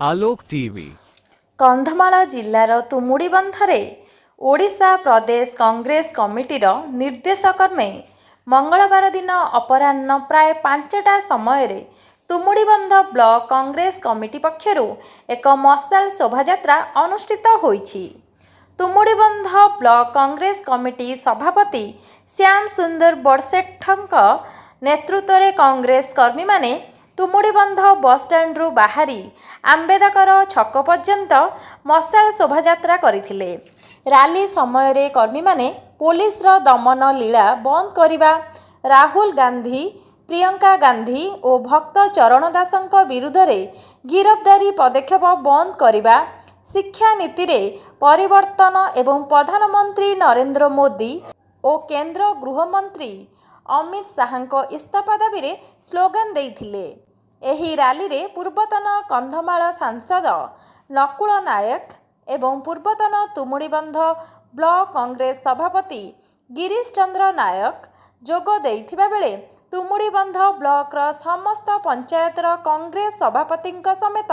आलोक TV. Kandhamal जिल्लार तुमुडीबंधरे Odisha प्रदेश कांग्रेस कमिटीर निर्देशकर्मे मंगलवार दिन अपराह्न प्राय 5टा समय तुमुडीबंध ब्लॉक कांग्रेस कमिटी पक्षरु एक मशाल शोभायात्रा अनुष्ठित होईछि। तुमुडीबंध ब्लॉक कांग्रेस कमिटी सभापति श्याम सुंदर बड़सेठଙ୍କ नेतृत्व कांग्रेस कर्मी माने तुमुडीबंध बसस्टाण्डु बाहरी आंबेडकर छक पर्यंत मशाल शोभायात्रा करथिले। रैली समय रे कर्मी माने पुलिस रो दमन लीला बंद करिबा, राहुल गांधी, प्रियंका गांधी और भक्त चरण दासଙ୍କ विरुद्ध रे गिरफ्तारी पदक्षेप बंद करिबा, शिक्षा नीति रे परिवर्तन एवं प्रधानमंत्री नरेंद्र मोदी और केंद्र गृहमंत्री अमित शाहଙ୍କ इस्तीफा दाबी रे स्लोगान देइथिले। एही रैली रे पूर्वतन कंधमाल सांसद नकुल नायक एवं पूर्वतन तुमुडीबंध ब्लॉक कांग्रेस सभापति गिरीश चंद्र नायक जोग देइथिबा बेले तुमुडीबंध ब्लॉक र समस्त पंचायत कांग्रेस सभापति समेत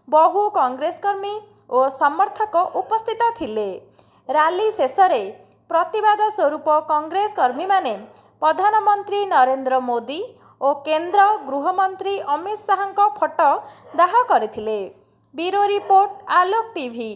बहु कांग्रेस कर्मी और समर्थक उपस्थित थिले। रैली शेष रे प्रतिवाद स्वरूप कांग्रेस कर्मी माने प्रधानमंत्री नरेंद्र मोदी और केंद्र गृहमंत्री अमित शाहଙ୍କ ଫଟୋ ଦାହ କରିଥିଲେ। ब्यूरो रिपोर्ट आलोक टीवी।